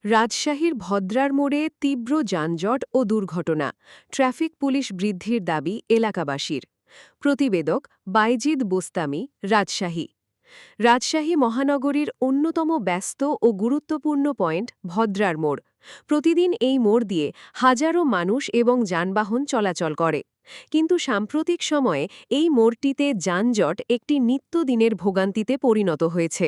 রাজশাহীর ভদ্রার মোড়ে তীব্র যানজট ও দুর্ঘটনা, ট্রাফিক পুলিশ বৃদ্ধির দাবি এলাকাবাসীর। প্রতিবেদক বাইজিদ বোস্তামি, রাজশাহী। রাজশাহী মহানগরীর অন্যতম ব্যস্ত ও গুরুত্বপূর্ণ পয়েন্ট ভদ্রার মোড়। প্রতিদিন এই মোড় দিয়ে হাজারো মানুষ এবং যানবাহন চলাচল করে। কিন্তু সাম্প্রতিক সময়ে এই মোড়টিতে যানজট একটি নিত্যদিনের ভোগান্তিতে পরিণত হয়েছে।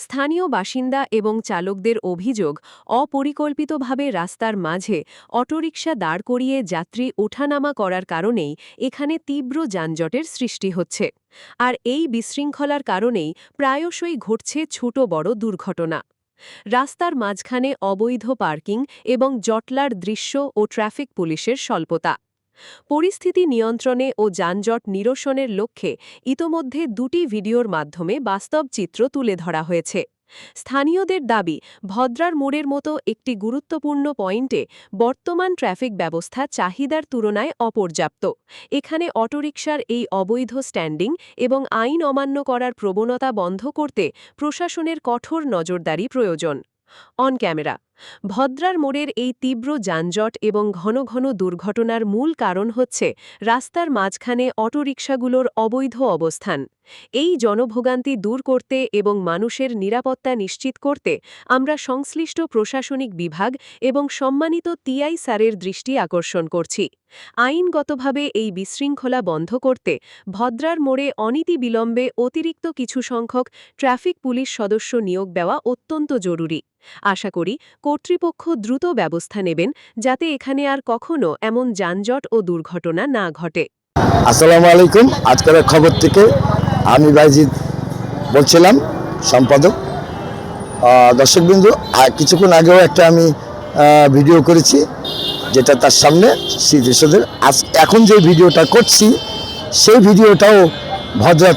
স্থানীয় বাসিন্দা এবং চালকদের অভিযোগ, অপরিকল্পিতভাবে রাস্তার মাঝে অটোরিকশা দাঁড় করিয়ে যাত্রী ওঠানামা করার কারণেই এখানে তীব্র যানজটের সৃষ্টি হচ্ছে। আর এই বিশৃঙ্খলার কারণেই প্রায়শই ঘটছে ছোট বড় দুর্ঘটনা। রাস্তার মাঝখানে অবৈধ পার্কিং এবং জটলার দৃশ্য ও ট্রাফিক পুলিশের স্বল্পতা। পরিস্থিতি নিয়ন্ত্রণে ও যানজট নিরসনের লক্ষ্যে ইতোমধ্যে দুটি ভিডিওর মাধ্যমে বাস্তব চিত্র তুলে ধরা হয়েছে। স্থানীয়দের দাবি, ভদ্রার মোড়ের মতো একটি গুরুত্বপূর্ণ পয়েন্টে বর্তমান ট্রাফিক ব্যবস্থা চাহিদার তুলনায় অপর্যাপ্ত। এখানে অটোরিকশার এই অবৈধ স্ট্যান্ডিং এবং আইন অমান্য করার প্রবণতা বন্ধ করতে প্রশাসনের কঠোর নজরদারি প্রয়োজন। On camera. ভদ্রার মোড়ের এই তীব্র যানজট এবং ঘন ঘন দুর্ঘটনার মূল কারণ হচ্ছে রাস্তার মাঝখানে অটোরিকশাগুলোর অবৈধ অবস্থান। এই জনভোগান্তি দূর করতে এবং মানুষের নিরাপত্তা নিশ্চিত করতে আমরা সংশ্লিষ্ট প্রশাসনিক বিভাগ এবং সম্মানিত টিআই স্যারের দৃষ্টি আকর্ষণ করছি। আইনগতভাবে এই বিশৃঙ্খলা বন্ধ করতে ভদ্রার মোড়ে অনতিবিলম্বে অতিরিক্ত কিছু সংখ্যক ট্রাফিক পুলিশ সদস্য নিয়োগ দেওয়া অত্যন্ত জরুরি। আশা করি কর্তৃপক্ষ দ্রুত ব্যবস্থা নেবেন যাতে এখানে আর কখনো এমন যানজট ও দুর্ঘটনা না ঘটে। আসসালামু আলাইকুম। আজকের খবর থেকে আমি বাইজিদ বলছিলাম, সম্পাদক। দর্শকবিন্দু, কিছুক্ষণ আগেও একটা আমি ভিডিও করেছি, যেটা তার সামনে স্মৃতিসৌধের। এখন যে ভিডিওটা করছি সেই ভিডিওটাও ভদ্রা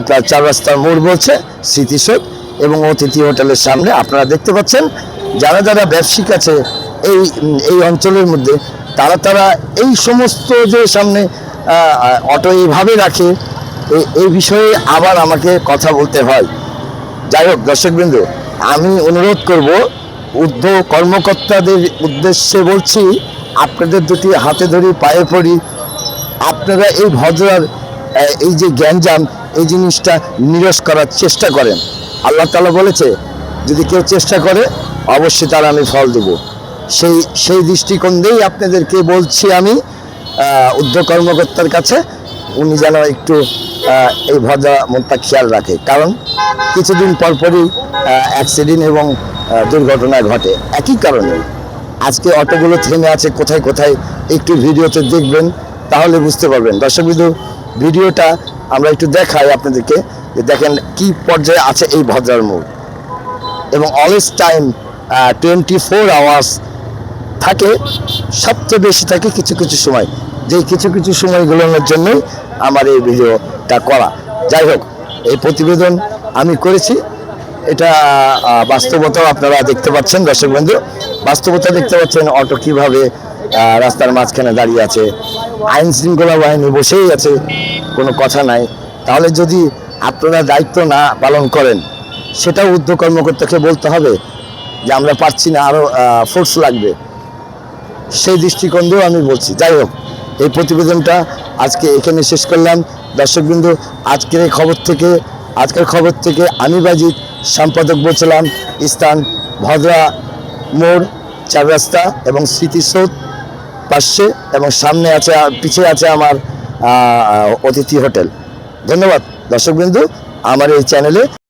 আপনার চার রাস্তার মোড় বলছে স্মৃতিসৌধ এবং অতিথি হোটেলের সামনে আপনারা দেখতে পাচ্ছেন। যারা যারা ব্যবসায়িক আছে এই অঞ্চলের মধ্যে, তারা এই সমস্ত যে সামনে অটো এইভাবে রাখে, এই বিষয়ে আবার আমাকে কথা বলতে হয়। যাই হোক দর্শকবৃন্দ, আমি অনুরোধ করব, ঊর্ধ্ব কর্মকর্তাদের উদ্দেশ্যে বলছি, আপনাদের দুটি হাতে ধরি, পায়ে পড়ি, আপনারা এই ভদ্রার এই যে গ্যাঞ্জাম, এই জিনিসটা নিরস করার চেষ্টা করেন। আল্লাহ তাআলা বলেছে, যদি কেউ চেষ্টা করে অবশ্যই তার আমি ফল দেব। সেই দৃষ্টিকোণ দিয়েই আপনাদেরকে বলছি আমি, ঊর্ধ্ব কর্মকর্তার কাছে উনি যেন একটু এই ভদ্রা মোড়টা খেয়াল রাখে, কারণ কিছুদিন পরপরই অ্যাক্সিডেন্ট এবং দুর্ঘটনা ঘটে একই কারণে। আজকে অটোগুলো থেমে আছে কোথায় কোথায়, একটু ভিডিওতে দেখবেন তাহলে বুঝতে পারবেন। দর্শকবৃন্দ, ভিডিওটা আমরা একটু দেখাই আপনাদেরকে, যে দেখেন কি পর্যায়ে আছে এই ভদ্রার মোড়। এবং অলওয়েজ টাইম 24 আওয়ার্স থাকে, সবচেয়ে বেশি থাকে কিছু কিছু সময়, যেই কিছু কিছু সময়গুলোর জন্যই আমার এই ভিডিওটা করা। যাই হোক, এই প্রতিবেদন আমি করেছি, এটা বাস্তবতাও আপনারা দেখতে পাচ্ছেন। দর্শক বন্ধু, বাস্তবতা দেখতে পাচ্ছেন, অটো কীভাবে রাস্তার মাঝখানে দাঁড়িয়ে আছে, আইন শৃঙ্খলা বাহিনী বসেই আছে, কোনো কথা নাই। তাহলে যদি আপনারা দায়িত্ব না পালন করেন, সেটাও ঊর্ধ্ব কর্মকর্তাকে বলতে হবে যে আমরা পারছি না, আরও ফোর্স লাগবে। সেই দৃষ্টিকোণ দিয়েও আমি বলছি। যাই হোক, এই প্রতিবেদনটা আজকে এখানে শেষ করলাম। দর্শকবৃন্দ, আজকের খবর থেকে আমি বাইজিদ, সম্পাদক বলছিলাম। স্থান ভদ্রা মোড়, চার রাস্তা এবং স্মৃতিসৌধ পাশে, এবং সামনে আছে, পিছিয়ে আছে আমার অতিথি হোটেল। ধন্যবাদ দর্শকবৃন্দ, আমার এই চ্যানেলে